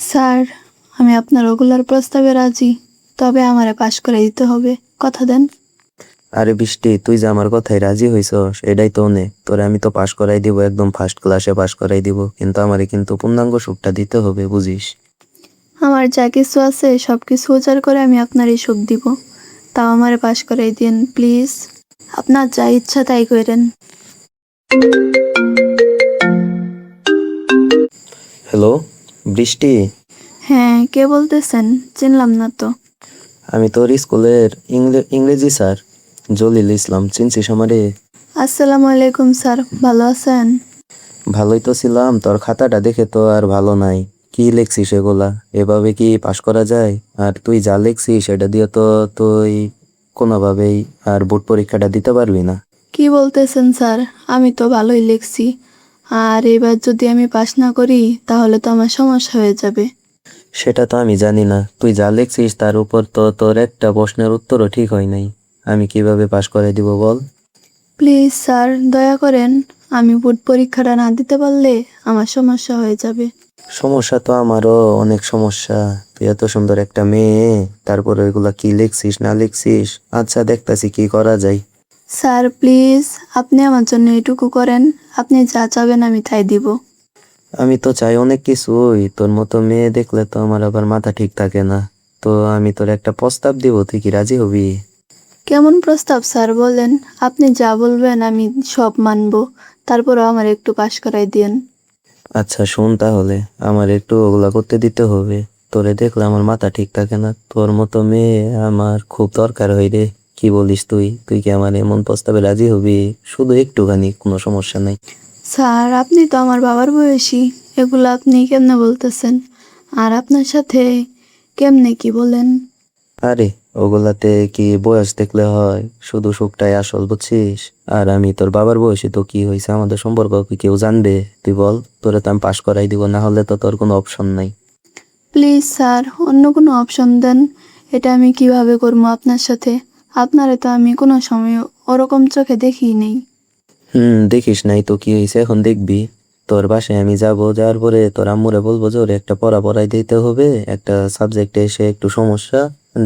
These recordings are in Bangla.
স্যার, আমি আপনার ওগুলার প্রস্তাবে রাজি, তবে আমারে পাশ করে দিতে হবে। কথা দেন। আরে বৃষ্টি, তুই যে আমার কথায় রাজি হইছস এটাই তো অনেক। তোরে আমি তো পাশ করাই দিব, একদম ফার্স্ট ক্লাসে পাশ করাই দিব, কিন্তু আমারে কিন্তু পূর্ণাঙ্গ সুখটা দিতে হবে, বুঝিস? আমার যা কিছু আছে সব কিছু উজাড় করে আমি আপনারই সুখ দিব, তাও আমারে পাশ করাই দিন প্লিজ। আপনার যা ইচ্ছা তাই করেন। হ্যালো বৃষ্টি, হ্যাঁ, কে বলতেছেন? চিনলাম না তো। আমি তোর স্কুলের ইংরেজি স্যার জলিল ইসলাম, চিনছিস আমারে? আসসালামু আলাইকুম স্যার, ভালো আছেন? ভালোই তো ছিলাম, তোর খাতাটা দেখে তো আর ভালো নাই। কি লিখছিস এগুলা? এভাবে কি পাশ করা যায়? আর তুই যা লিখছিস সেটা দিয়ে তো তুই কোনোভাবেই আর বোর্ড পরীক্ষাটা দিতে পারবি না। কি বলতেছেন স্যার? আমি তো ভালোই লিখছি, আর এবার যদি আমি পাশ না করি তাহলে তো আমার সমস্যা হয়ে যাবে। সেটা তো আমি জানি না, তুই যা লিখছিস তার উপর তো তোর একটা প্রশ্নের উত্তরও ঠিক হয় নাই। আমি কিভাবে পাশ করে দিব বল? প্লিজ স্যার, দয়া করেন। আমি বোর্ড পরীক্ষাটা না দিতে পারলে আমার সমস্যা হয়ে যাবে। সমস্যা তো আমারও অনেক সমস্যা। তুই এত সুন্দর একটা মেয়ে, তারপরে ওইগুলা কি লিখছিস না লিখছিস। আচ্ছা, দেখতাছি কি করা যায়। স্যার প্লিজ, আপনি আমার জন্য এটুকু করেন। আপনি যা চাবেন আমি তাই দিব। আমি তো চাই অনেক কিছুই, তোর মতো মেয়ে দেখলে তো আমার আবার মাথা ঠিক থাকে না। তো আমি তোর একটা প্রস্তাব দিব, তুই কি রাজি হবি? কেমন প্রস্তাব স্যার বলেন? আপনি যা বলবেন আমি সব মানব, তারপরও আমার একটু পাশ করাই দিন। আচ্ছা শোন তাহলে, আমার একটু ওগুলা করতে দিতে হবে। তোরে দেখলে আমার মাথা ঠিক থাকে না, তোর মতো মেয়ে আমার খুব দরকার হয় রে। কি বলিস তুই? তুই কি আমার এমন প্রস্তাবে রাজি হবি? শুধু একটুখানি, কোনো সমস্যা নাই। স্যার, আপনি তো আমার বাবার বয়সী, এগুলো আপনি কেমনে বলতেছেন? আর আপনার সাথে কেমনে কি বলেন? আরে, ওগুলাতে কি বয়স দেখলে হয়? শুধু সুখটাই আসল, বুঝছিস? আর আমি তোর বাবার বয়সী, তো কি হয়েছে, আমাদের সম্পর্ক কি কেউ জানবে? তুই বল, তোরে তো আমি পাশ করাই দিব, না হলে তো তোর কোনো অপশন নাই। প্লিজ স্যার, অন্য কোনো অপশন দেন। এটা আমি কিভাবে করবো আপনার সাথে? আপনারে তো আমি কোনো সময় ওরকম চোখে দেখিই নেই। দেখিস নাই তো কি হয়েছে, এখন দেখবি। তোর বাসায় আমি যাব, যাওয়ার পরে তোর আম্মুরে বলবো যে ওরে একটা পড়া পড়াই দিতে হবে, একটা সাবজেক্টে এসে একটু সমস্যা,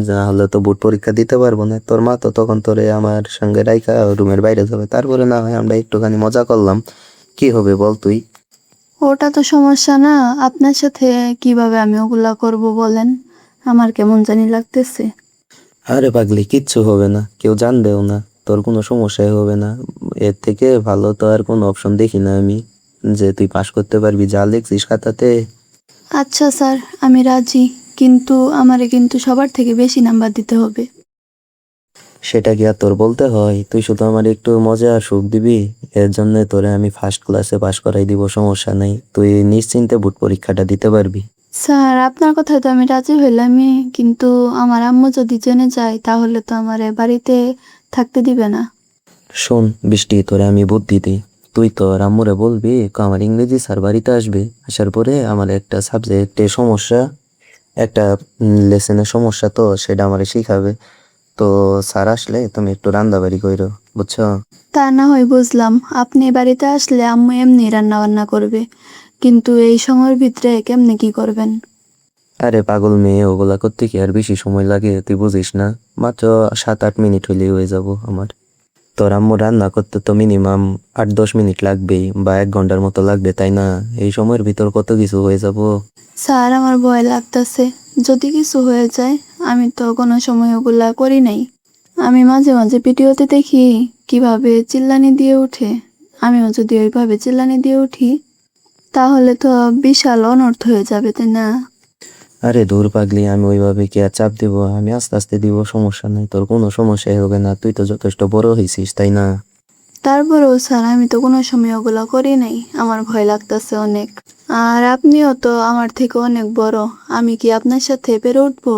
না হলে তো বোর্ড পরীক্ষা দিতে পারবো না। তোর মা তো তখন তোরে আমার সঙ্গে রাইখা রুমের বাইরে যাবে, তারপরে না হয় আমরা একটুখানি মজা করলাম। কি হবে বল তুই? ওটা তো সমস্যা না। আপনার সাথে কিভাবে আমি ওগুলা করব বলেন? আমার কেমন জানি লাগতেছে। আরে পাগলি, কিচ্ছু হবে না, কেউ জানবেও না, তোর কোনো সমস্যাই হবে না। এর থেকে ভালো তো আর কোনো অপশন দেখি না আমি, যে তুই পাশ করতে পারবি যা লিখছিস খাতাতে। আচ্ছা স্যার, আমি রাজি, কিন্তু আমারে কিন্তু সবার থেকে বেশি নাম্বার দিতে হবে। সেটা কি আর তোর বলতে হয়? তুই শুধু আমার একটু মজা আর সুখ দিবি, এর জন্য তোরে আমি ফার্স্ট ক্লাসে পাশ করাই দিব, সমস্যা নাই। তুই নিশ্চিন্তে বোর্ড পরীক্ষাটা দিতে পারবি। স্যার, আপনার কথায় তো আমি রাজি হইলামই, কিন্তু আমার আম্মু যদি জেনে যায় তাহলে তো আমারে বাড়িতে থাকতে দিবে না। শোন বৃষ্টি, তোরে আমি বুদ্ধি দিই। তুই তো রাম্মুরে বলবি আমার ইংরেজি স্যার বাড়িতে আসবে, আসার পরে আমার একটা সাবজেক্টে সমস্যা, একটা লেসনের সমস্যা, তো সেটা আমারে শিখাবে। তো স্যার আসলে তুমি একটু রান্দাবাড়ি কইরো, বুঝছো? তা না হয় বুঝলাম, আপনি বাড়িতে আসলে আম্মু এমনি রান্না বান্না করবে, কিন্তু এই সময়ের ভিতরে কেমনে কি করবেন? আরে পাগল মেয়ে, ওগুলা করতে কি আর বেশি সময় লাগে, তুই বুঝিস না? মাত্র 7-8 মিনিট হইলেই হয়ে যাব আমার। তোর আম্মু রান্না করতে তো মিনিমাম 8-10 মিনিট লাগবেই, বা 1 ঘন্টার মতো লাগবে, তাই না? এই সময়ের ভিতর কত কিছু হয়ে যাব। স্যার, আমার ভয় লাগতেছে। যদি কিছু হয়ে যায়, আমি তো কোনো সময় ওগুলা করি নাই। আমি মাঝে মাঝে ভিডিওতে দেখি কিভাবে চিল্লানি দিয়ে উঠে। আমিও যদি ওইভাবে চিল্লানি দিয়ে উঠি তাহলে তো বিশাল অনর্থ হয়ে যাবে, তাই না? আরে দূর পাগলি, আমি ওইভাবে কি আর চাপ দিব? আমি আস্তে আস্তে দিব, সমস্যা নাই, তোর কোনো সমস্যাই হবে না, তুই তো যথেষ্ট বড় হয়েছিস, তাই না? তারপরেও স্যার, আমি তো কোনো সময় ওগুলা করি নাই, আমার ভয় লাগতেছে অনেক। আর আপনিও তো আমার থেকে অনেক বড়, আমি কি আপনার সাথে পেরে উঠবো?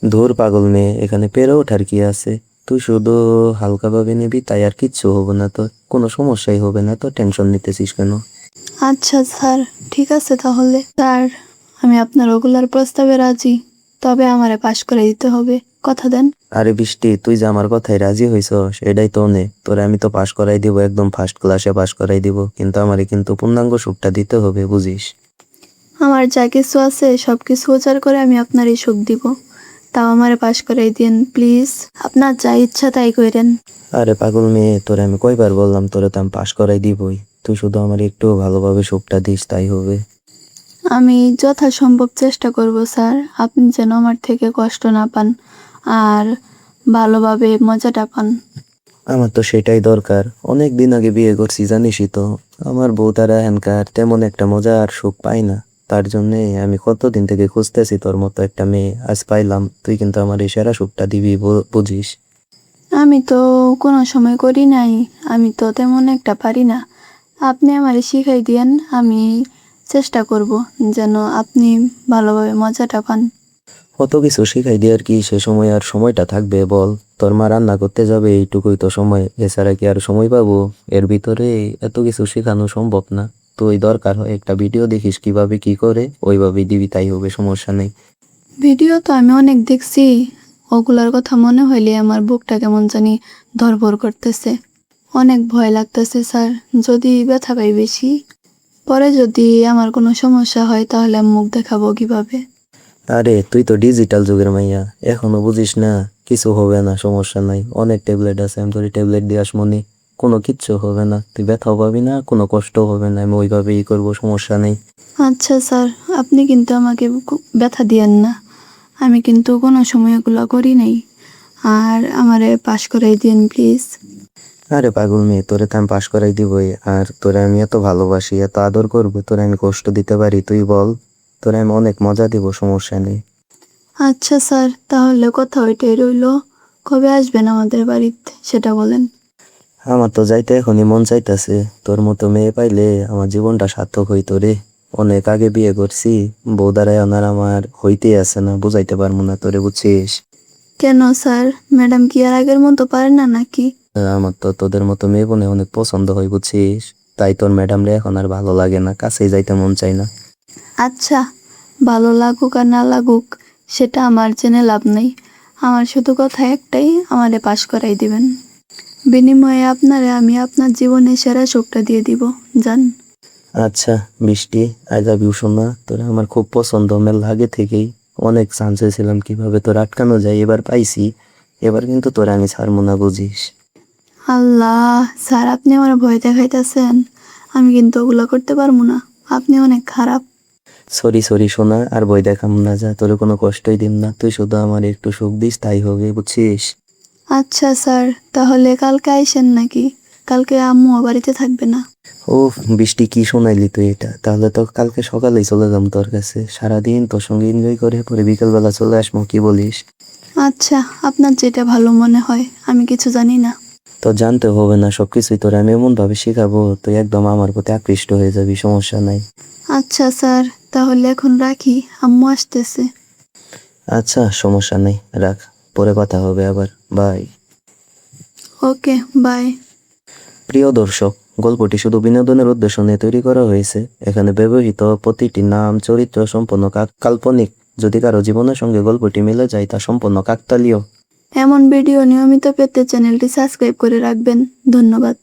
ধুর পাগল মেয়ে, এখানে পেরে ওঠার কি আছে? তুই শুধু হালকাভাবে নিবি, তাই আর কিচ্ছু হবে না, তোর কোনো সমস্যাই হবে না, তো টেনশন নিতেছিস কেন? আচ্ছা স্যার, ঠিক আছে তাহলে। স্যার, আমি আপনার ওগুলার প্রস্তাবে রাজি, তবে আমারে পাশ করে দিতে হবে। কথা দেন। আরে বৃষ্টি, তুই যে আমার কথায় রাজি হইছস এটাই তো অনেক। তোরে আমি তো পাশ করাই দিব, একদম ফার্স্ট ক্লাসে পাশ করাই দিব, কিন্তু আমারে কিন্তু পূর্ণাঙ্গ সুখটা দিতে হবে, বুঝিস? আমার যা কিছু আছে সব কিছু উজাড় করে আমি আপনারই সুখ দিব। তাও আমারে পাশ করাই দিন প্লিজ। আপনার যা ইচ্ছা তাই কইরেন। আরে পাগল মেয়ে, তোরে আমি কয়বার বললাম, তোরে তো আমি পাশ করাই দিবই। তুই শুধু আমার একটু ভালোভাবে সুখটা দিস, তাই হবে। আমি যথাসম্ভব চেষ্টা করব স্যার, আপনি যেন আমার থেকে কষ্ট না পান আর ভালোভাবে মজাটা পান। আমার তো সেটাই দরকার। অনেক দিন আগে বিয়ে করছি জানিসই তো। আমার বউ তারা এখানকার তেমন একটা মজা আর সুখ পাই না। তার জন্যে আমি কতদিন থেকে খুঁজতেছি তোর মতো একটা মেয়ে, আজ পাইলাম। তুই কিন্তু আমার এই সেরা সুখটা দিবি, বুঝিস। আমি তো কোনো সময় করি নাই, আমি তো তেমন একটা পারি না। আপনি আমারে শিখাই দিয়েন, আমি চেষ্টা করব যেন আপনি ভালোভাবে মজাটা পান। অত কিছু শিখাই দিয়ে আর কি সে সময় আর সময়টা থাকবে বল? তোর মা রান্না করতে যাবে এইটুকুই তো সময়, এছাড়া কি আর সময় পাবো? এর ভিতরে এত কিছু শেখানো সম্ভব না। তুই দরকার হয় একটা ভিডিও দেখিস কিভাবে কি করে, ওইভাবেই দিবি, তাই হবে, সমস্যা নেই। ভিডিও তো আমি অনেক দেখছি, ওগুলার কথা মনে হইলে আমার বুকটা কেমন জানি ধড়ফড় করতেছে। অনেক ভয় লাগতেছে স্যার, যদি ব্যথা পাই বেশি, পরে যদি আমার কোনো সমস্যা হয় তাহলে আমি মুখ দেখাবো কিভাবে? আরে তুই তো ডিজিটাল যুগের মাইয়া, এখনো বুঝিস না? কিছু হবে না, সমস্যা নাই। অনেক ট্যাবলেট আছে, আমি তোর ট্যাবলেট দিয়ে আসমনি। কোনো কিচ্ছু হবে না, তুই ব্যথাও পাবি না, কোনো কষ্ট হবে না। আমি ওইভাবেই করবো, সমস্যা নেই। আচ্ছা স্যার, আপনি কিন্তু আমাকে ব্যথা দিয়েন না। আমি কিন্তু কোনো সময় এগুলো করি নাই। আর আমারে পাশ করাই দিন প্লিজ। আরে পাগল মেয়ে, তোরে তো আমি পাশ করাই দিবই। আর তোরে আমি এত ভালোবাসি, এত আদর করবো, তোরে আমি কষ্ট দিতে পারি? তুই বল। তোরে আমি অনেক মজা দিব, সমস্যা নেই। আচ্ছা স্যার, তাহলে কথা ওইটাই রইলো। কবে আসবেন আমাদের বাড়িতে সেটা বলেন। আমার তো যাইতে এখনই মন চাইতেছে। তোর মতো মেয়ে পাইলে আমার জীবনটা সার্থক হইতো রে। অনেক আগে বিয়ে করছি, বউ দ্বারাই ওনার আমার হইতেই আছে না, বুঝাইতে পারবো না তোরে, বুঝছিস? কেন স্যার, ম্যাডাম কি আর আগের মতো পারে না নাকি? আমার তো তোদের মতো মেয়ে বোনে অনেক পছন্দ হয়, বুঝছিস? তাই তোর ম্যাডাম রে এখন আর ভালো লাগে না, কাছেই যাইতে মন চাই না। আচ্ছা, ভালো লাগুক আর না লাগুক সেটা আমার জেনে লাভ নেই। আমার শুধু কথা একটাই, আমারে পাশ করাই দিবেন। বিনিময়ে আপনারে আমি আপনার জীবনের সেরা সুখটা দিয়ে দিব। যান। আচ্ছা বৃষ্টি, আই লাভ ইউ সোনা। তোরা আমার খুব পছন্দ, মেলা আগে থেকেই। অনেক চান্সে ছিলাম কিভাবে তোর আটকানো যায়, এবার পাইছি। এবার কিন্তু তোরা আমি ছাড়বো না, বুঝিস? আল্লাহ স্যার, আপনি আমার ভয় দেখাইতেছেন। আমি কিন্তু ওগুলো করতে পারবো না, আপনি অনেক খারাপ। সরি সরি সোনা, আর ভয় দেখাম না, যা তোর কোনো কষ্টই দিম না। তুই শুধু আমার একটু সুখ দিস, তাই হবে, বুঝছিস? আচ্ছা স্যার, তাহলে কালকে আইসেন নাকি? কালকে আম্মু বাড়িতে থাকবে না। ও বৃষ্টি, কি শোনাইলি তুই এটা? তাহলে তো কালকে সকালেই চলে যাম তোর কাছে, সারাদিন তোর সঙ্গে এনজয় করে পরে বিকেলবেলা চলে আসবো, কি বলিস? আচ্ছা, আপনার যেটা ভালো মনে হয়, আমি কিছু জানি না। তো জানতে হবে না, সবকিছুই তোর আমি এমন ভাবে শিখাবো তুই একদম আমার প্রতি আকৃষ্ট হয়ে যাবি, সমস্যা নাই। আচ্ছা স্যার, তাহলে এখন রাখি, আম্মু আসতেছে। আচ্ছা সমস্যা নেই, রাখ, পরে কথা হবে আবার, বাই। Okay, by. প্রিয় দর্শক, গল্পটি শুধু বিনোদনের উদ্দেশ্য নিয়ে তৈরি করা হয়েছে। এখানে ব্যবহৃত প্রতিটি নাম, চরিত্র সম্পূর্ণ কাল্পনিক। যদি কারো জীবনের সঙ্গে গল্পটি মিলে যায়, তা সম্পূর্ণ কাকতালীয়। এমন ভিডিও নিয়মিত পেতে চ্যানেলটি সাবস্ক্রাইব করে রাখবেন। ধন্যবাদ।